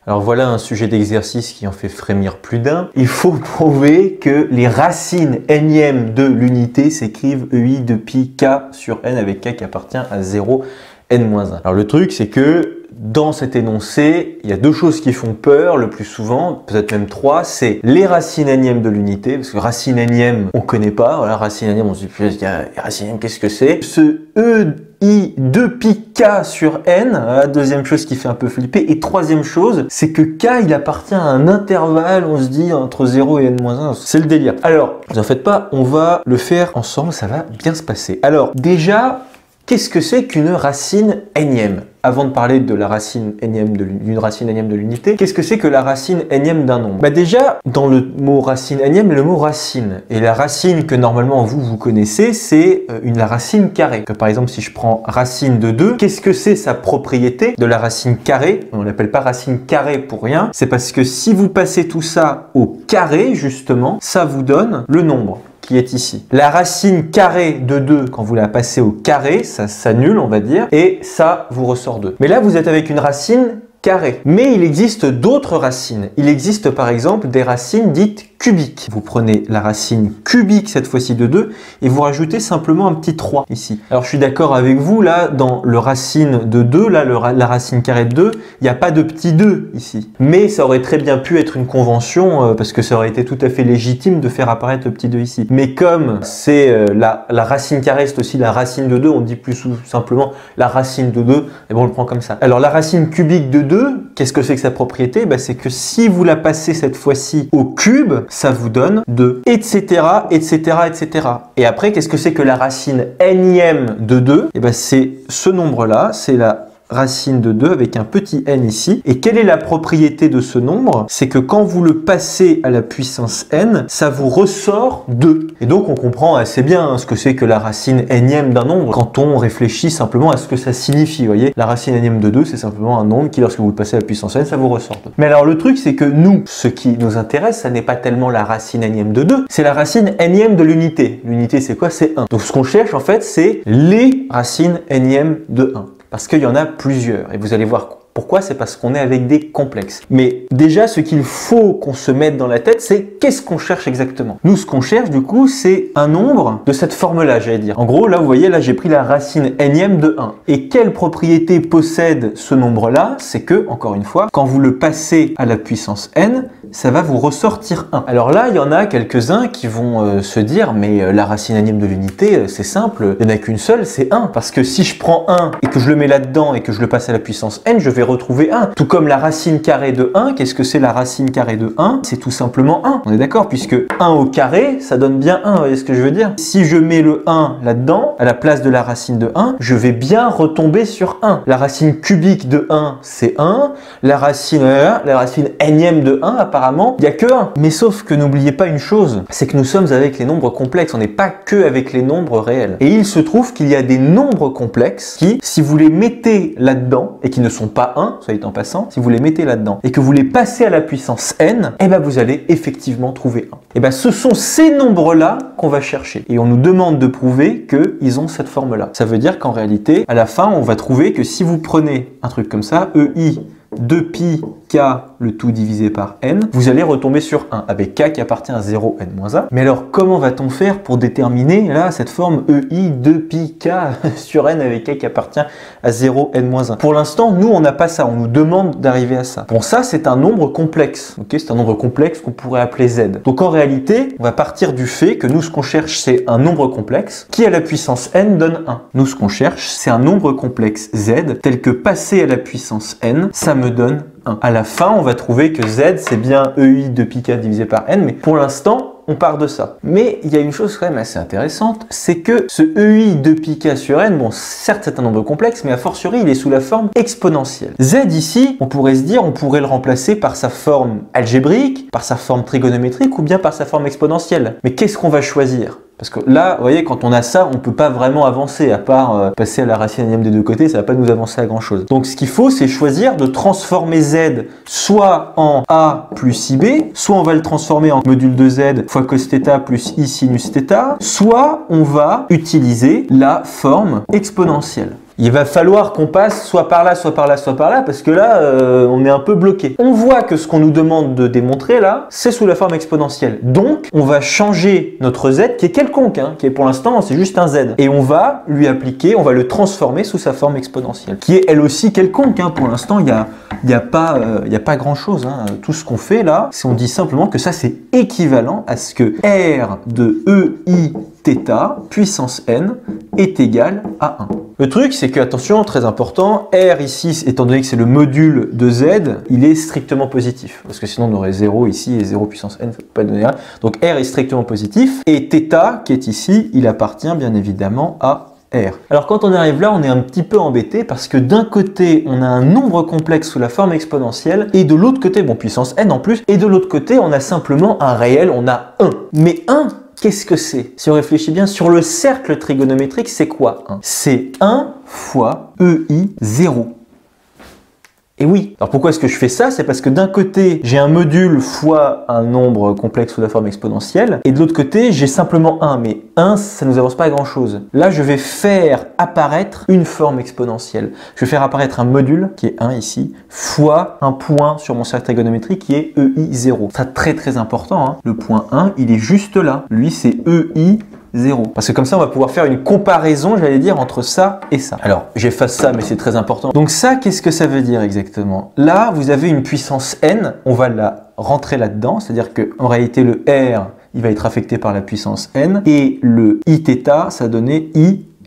Alors voilà un sujet d'exercice qui en fait frémir plus d'un. Il faut prouver que les racines énièmes de l'unité s'écrivent EI de pi k sur n avec k qui appartient à 0 n-1. Alors le truc c'est que dans cet énoncé, il y a deux choses qui font peur le plus souvent, peut-être même trois, c'est les racines énièmes de l'unité, parce que racine énième, on connaît pas, voilà, racine énième, on se dit, racine énième, qu'est-ce que c'est? Ce EI de pi k sur n, la deuxième chose qui fait un peu flipper, et troisième chose, c'est que k, il appartient à un intervalle, on se dit, entre 0 et n-1, c'est le délire. Alors, vous en faites pas, on va le faire ensemble, ça va bien se passer. Alors, déjà, qu'est-ce que c'est qu'une racine énième? Avant de parler de la racine énième d'une racine énième de l'unité, qu'est-ce que c'est que la racine énième d'un nombre? Bah déjà, dans le mot racine énième, il y a le mot racine. Et la racine que normalement vous connaissez, c'est la racine carrée. Que par exemple, si je prends racine de 2, qu'est-ce que c'est sa propriété de la racine carrée? On l'appelle pas racine carrée pour rien. C'est parce que si vous passez tout ça au carré, justement, ça vous donne le nombre qui est ici. La racine carrée de 2, quand vous la passez au carré, ça s'annule, on va dire, et ça vous ressort 2. Mais là, vous êtes avec une racine carré. Mais il existe d'autres racines. Il existe par exemple des racines dites cubiques. Vous prenez la racine cubique cette fois-ci de 2 et vous rajoutez simplement un petit 3 ici. Alors je suis d'accord avec vous, là dans le racine de 2, là la racine carrée de 2, il n'y a pas de petit 2 ici. Mais ça aurait très bien pu être une convention parce que ça aurait été tout à fait légitime de faire apparaître le petit 2 ici. Mais comme c'est la racine carrée, c'est aussi la racine de 2, on dit plus simplement la racine de 2, et bon on le prend comme ça. Alors la racine cubique de 2, qu'est-ce que c'est que sa propriété? Bah, c'est que si vous la passez cette fois-ci au cube, ça vous donne 2, etc., etc., etc. Et après, qu'est-ce que c'est que la racine énième de 2? Et ben, c'est ce nombre-là, c'est la racine de 2 avec un petit n ici. Et quelle est la propriété de ce nombre? C'est que quand vous le passez à la puissance n, ça vous ressort 2. Et donc on comprend assez bien ce que c'est que la racine énième d'un nombre quand on réfléchit simplement à ce que ça signifie. Vous voyez, la racine énième de 2, c'est simplement un nombre qui, lorsque vous le passez à la puissance n, ça vous ressort 2. Mais alors le truc, c'est que nous, ce qui nous intéresse, ça n'est pas tellement la racine énième de 2, c'est la racine énième de l'unité. L'unité, c'est quoi? C'est 1. Donc ce qu'on cherche en fait, c'est les racines énièmes de 1. Parce qu'il y en a plusieurs. Et vous allez voir pourquoi, c'est parce qu'on est avec des complexes. Mais déjà, ce qu'il faut qu'on se mette dans la tête, c'est qu'est-ce qu'on cherche exactement? Nous, ce qu'on cherche, du coup, c'est un nombre de cette forme-là, j'allais dire. En gros, là, vous voyez, là, j'ai pris la racine énième de 1. Et quelle propriété possède ce nombre-là? C'est que, encore une fois, quand vous le passez à la puissance n, ça va vous ressortir 1. Alors là, il y en a quelques-uns qui vont se dire, mais la racine énième de l'unité, c'est simple, il n'y en a qu'une seule, c'est 1. Parce que si je prends 1 et que je le mets là-dedans et que je le passe à la puissance n, je vais retrouver 1. Tout comme la racine carrée de 1, qu'est-ce que c'est la racine carrée de 1? C'est tout simplement 1. On est d'accord? Puisque 1 au carré, ça donne bien 1, vous voyez ce que je veux dire? Si je mets le 1 là-dedans, à la place de la racine de 1, je vais bien retomber sur 1. La racine cubique de 1, c'est 1. La racine énième de 1, apparemment, il n'y a que 1. Mais sauf que n'oubliez pas une chose, c'est que nous sommes avec les nombres complexes, on n'est pas que avec les nombres réels. Et il se trouve qu'il y a des nombres complexes qui, si vous les mettez là-dedans, et qui ne sont pas 1, soit dit en passant, si vous les mettez là-dedans, et que vous les passez à la puissance n, et ben vous allez effectivement trouver 1. Et ben ce sont ces nombres-là qu'on va chercher. Et on nous demande de prouver qu'ils ont cette forme-là. Ça veut dire qu'en réalité, à la fin, on va trouver que si vous prenez un truc comme ça, EI de pi k le tout divisé par n, vous allez retomber sur 1, avec k qui appartient à 0 n-1. Mais alors, comment va-t-on faire pour déterminer là cette forme EI de pi k sur n avec k qui appartient à 0 n-1? Pour l'instant, nous, on n'a pas ça, on nous demande d'arriver à ça. Bon, ça, c'est un nombre complexe, ok? C'est un nombre complexe qu'on pourrait appeler z. Donc en réalité, on va partir du fait que nous, ce qu'on cherche, c'est un nombre complexe qui, à la puissance n, donne 1. Nous, ce qu'on cherche, c'est un nombre complexe z, tel que passé à la puissance n, ça me donne 1. À la fin, on va trouver que z, c'est bien EI de pi k divisé par n, mais pour l'instant, on part de ça. Mais il y a une chose quand même assez intéressante, c'est que ce EI de pi k sur n, bon, certes c'est un nombre complexe, mais a fortiori, il est sous la forme exponentielle. Z ici, on pourrait se dire, on pourrait le remplacer par sa forme algébrique, par sa forme trigonométrique ou bien par sa forme exponentielle. Mais qu'est-ce qu'on va choisir? Parce que là, vous voyez, quand on a ça, on ne peut pas vraiment avancer, à part passer à la racine énième des deux côtés, ça ne va pas nous avancer à grand chose. Donc ce qu'il faut, c'est choisir de transformer z soit en a plus ib, soit on va le transformer en module de z fois cos θ plus i sinus θ, soit on va utiliser la forme exponentielle. Il va falloir qu'on passe soit par là, soit par là, soit par là, parce que là, on est un peu bloqué. On voit que ce qu'on nous demande de démontrer là, c'est sous la forme exponentielle. Donc, on va changer notre z qui est quelconque, hein, qui est pour l'instant, c'est juste un z. Et on va lui appliquer, on va le transformer sous sa forme exponentielle, qui est elle aussi quelconque. Hein. Pour l'instant, il n'y a pas grand-chose. Hein. Tout ce qu'on fait là, c'est on dit simplement que ça, c'est équivalent à ce que r de EI θ puissance n est égal à 1. Le truc, c'est que, attention, très important, R ici, étant donné que c'est le module de Z, il est strictement positif. Parce que sinon, on aurait 0 ici et 0 puissance n, ça ne peut pas donner rien. Donc R est strictement positif. Et θ, qui est ici, il appartient bien évidemment à R. Alors quand on arrive là, on est un petit peu embêté parce que d'un côté, on a un nombre complexe sous la forme exponentielle et de l'autre côté, bon, puissance n en plus, et de l'autre côté, on a simplement un réel, on a 1. Mais 1, qu'est-ce que c'est? Si on réfléchit bien, sur le cercle trigonométrique, c'est quoi 1? C'est 1 fois EI 0. Et oui. Alors pourquoi est-ce que je fais ça? C'est parce que d'un côté, j'ai un module fois un nombre complexe sous la forme exponentielle, et de l'autre côté, j'ai simplement 1. Mais 1, ça ne nous avance pas à grand-chose. Là, je vais faire apparaître une forme exponentielle. Je vais faire apparaître un module, qui est 1 ici, fois un point sur mon cercle trigonométrique, qui est EI 0. C'est très très important. Hein. Le point 1, il est juste là. Lui, c'est EI 0. Parce que comme ça, on va pouvoir faire une comparaison, j'allais dire, entre ça et ça. Alors, j'efface ça, mais c'est très important. Donc ça, qu'est-ce que ça veut dire exactement? Là, vous avez une puissance n, on va la rentrer là-dedans, c'est-à-dire qu'en réalité, le R, il va être affecté par la puissance n, et le Iθ, ça donnait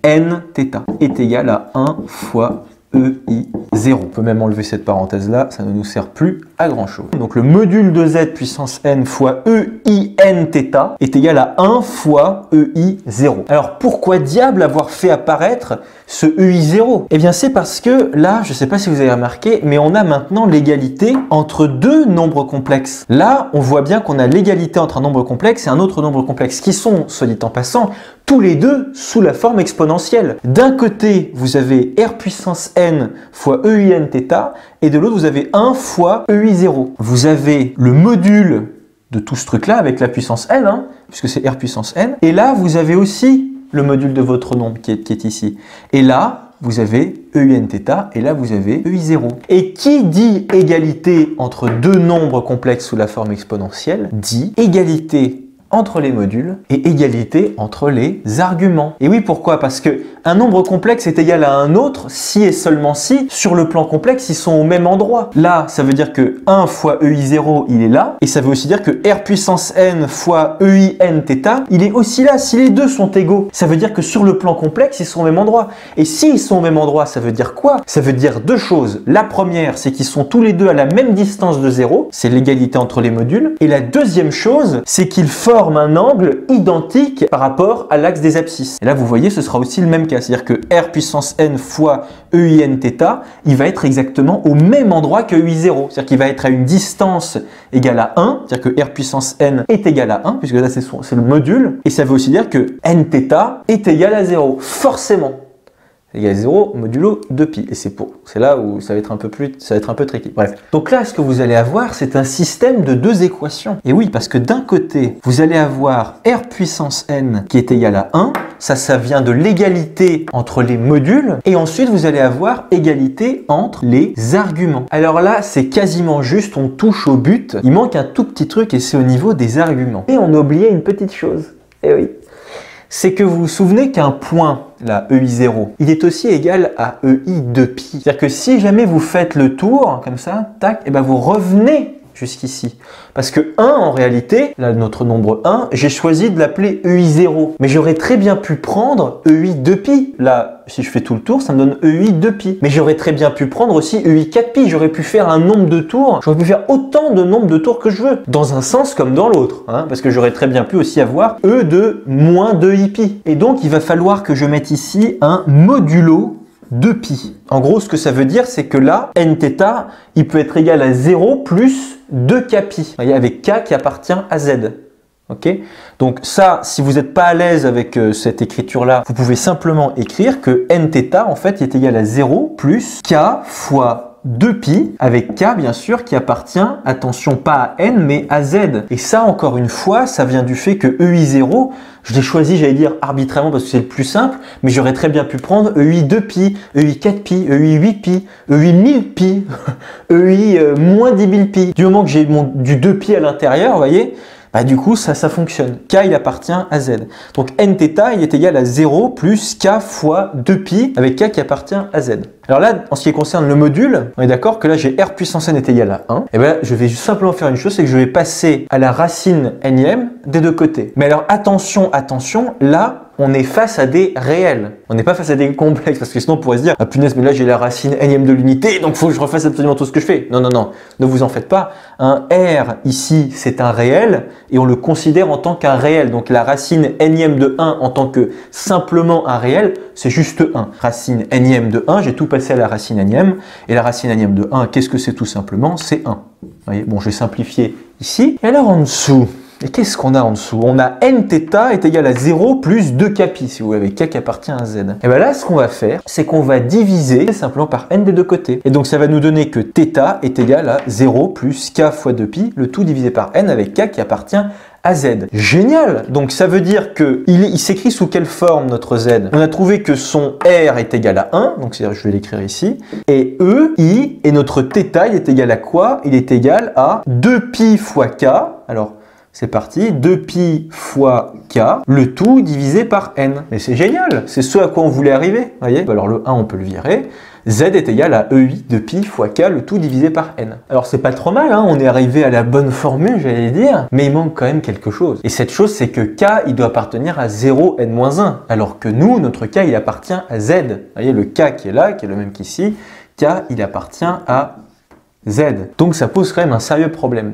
INθ, est égal à 1 fois EI 0. On peut même enlever cette parenthèse-là, ça ne nous sert plus à grand-chose. Donc le module de z puissance n fois EINθ est égal à 1 fois EI 0. Alors pourquoi diable avoir fait apparaître ce EI 0? Eh bien c'est parce que là, je ne sais pas si vous avez remarqué, mais on a maintenant l'égalité entre deux nombres complexes. Là, on voit bien qu'on a l'égalité entre un nombre complexe et un autre nombre complexe, qui sont, soit dit en passant, tous les deux sous la forme exponentielle. D'un côté, vous avez R puissance n fois EINθ, et de l'autre, vous avez 1 fois EI 0. Vous avez le module de tout ce truc-là avec la puissance n, hein, puisque c'est R puissance n. Et là, vous avez aussi le module de votre nombre qui est ici. Et là, vous avez EINθ, et là, vous avez EI 0. Et qui dit égalité entre deux nombres complexes sous la forme exponentielle, dit égalité entre les modules et égalité entre les arguments. Et oui, pourquoi? Parce que un nombre complexe est égal à un autre si et seulement si, sur le plan complexe, ils sont au même endroit. Là, ça veut dire que 1 fois EI 0, il est là, et ça veut aussi dire que R puissance n fois EINθ, il est aussi là, si les deux sont égaux. Ça veut dire que sur le plan complexe, ils sont au même endroit. Et s'ils sont au même endroit, ça veut dire quoi? Ça veut dire deux choses. La première, c'est qu'ils sont tous les deux à la même distance de 0, c'est l'égalité entre les modules. Et la deuxième chose, c'est qu'ils forment un angle identique par rapport à l'axe des abscisses. Et là, vous voyez, ce sera aussi le même cas. C'est-à-dire que R puissance n fois EINθ, il va être exactement au même endroit que EI 0. C'est-à-dire qu'il va être à une distance égale à 1. C'est-à-dire que R puissance n est égal à 1, puisque là, c'est le module. Et ça veut aussi dire que nθ est égal à 0. Forcément. Égal à 0 modulo 2pi. Et c'est là où ça va être un peu tricky. Bref. Donc là, ce que vous allez avoir, c'est un système de deux équations. Et oui, parce que d'un côté, vous allez avoir R puissance n qui est égal à 1. Ça vient de l'égalité entre les modules. Et ensuite, vous allez avoir égalité entre les arguments. Alors là, c'est quasiment juste, on touche au but. Il manque un tout petit truc et c'est au niveau des arguments. Et on a oublié une petite chose. Eh oui. C'est que vous vous souvenez qu'un point, là, EI 0, il est aussi égal à EI 2pi. C'est-à-dire que si jamais vous faites le tour, comme ça, tac, et ben vous revenez jusqu'ici. Parce que 1, en réalité, là, notre nombre 1, j'ai choisi de l'appeler EI 0. Mais j'aurais très bien pu prendre EI 2pi. Là, si je fais tout le tour, ça me donne EI 2pi. Mais j'aurais très bien pu prendre aussi EI 4pi. J'aurais pu faire un nombre de tours. J'aurais pu faire autant de nombres de tours que je veux. Dans un sens comme dans l'autre. Hein, parce que j'aurais très bien pu aussi avoir E de moins 2i-pi. Et donc, il va falloir que je mette ici un modulo 2pi. En gros, ce que ça veut dire, c'est que là, nθ, il peut être égal à 0 plus 2kpi. Vous voyez, avec k qui appartient à z. Ok? Donc ça, si vous n'êtes pas à l'aise avec cette écriture-là, vous pouvez simplement écrire que nθ, en fait, est égal à 0 plus k fois 2pi avec k bien sûr qui appartient, attention pas à n mais à z. Et ça encore une fois, ça vient du fait que EI0, je l'ai choisi j'allais dire arbitrairement parce que c'est le plus simple, mais j'aurais très bien pu prendre EI2pi, EI4pi, EI8pi, EI1000pi, EI moins 10 000 pi. Du moment que j'ai du 2pi à l'intérieur, vous voyez, bah du coup, ça fonctionne. K, il appartient à Z. Donc, nθ, il est égal à 0 plus K fois 2pi avec K qui appartient à Z. Alors là, en ce qui concerne le module, on est d'accord que là, j'ai R puissance n est égal à 1. Et bien là, je vais simplement faire une chose, c'est que je vais passer à la racine nème des deux côtés. Mais alors, attention, attention, là, on est face à des réels. On n'est pas face à des complexes, parce que sinon on pourrait se dire « Ah punaise, mais là j'ai la racine nème de l'unité, donc il faut que je refasse absolument tout ce que je fais. » Non, non, non, ne vous en faites pas. Un R ici, c'est un réel, et on le considère en tant qu'un réel. Donc la racine nème de 1 en tant que simplement un réel, c'est juste 1. Racine nème de 1, j'ai tout passé à la racine nème, et la racine nème de 1, qu'est-ce que c'est tout simplement? C'est 1. Vous voyez, bon, je vais simplifier ici. Et alors en dessous, et qu'est-ce qu'on a en dessous? On a nθ est égal à 0 plus 2kpi, si vous voulez, avec k qui appartient à z. Et bien là, ce qu'on va faire, c'est qu'on va diviser simplement par n des deux côtés. Et donc, ça va nous donner que θ est égal à 0 plus k fois 2pi, le tout divisé par n avec k qui appartient à z. Génial! Donc, ça veut dire qu'il s'écrit sous quelle forme notre z? On a trouvé que son r est égal à 1, donc c'est-à-dire, je vais l'écrire ici, et e, i, et notre θ, il est égal à quoi? Il est égal à 2pi fois k, alors, c'est parti, 2pi fois k, le tout divisé par n. Mais c'est génial, c'est ce à quoi on voulait arriver, vous voyez? Alors le 1, on peut le virer. Z est égal à EI de pi fois k, le tout divisé par n. Alors c'est pas trop mal, hein, on est arrivé à la bonne formule, j'allais dire, mais il manque quand même quelque chose. Et cette chose, c'est que k, il doit appartenir à 0 n-1, alors que nous, notre k, il appartient à z. Vous voyez, le k qui est là, qui est le même qu'ici, k, il appartient à Z. Donc ça pose quand même un sérieux problème.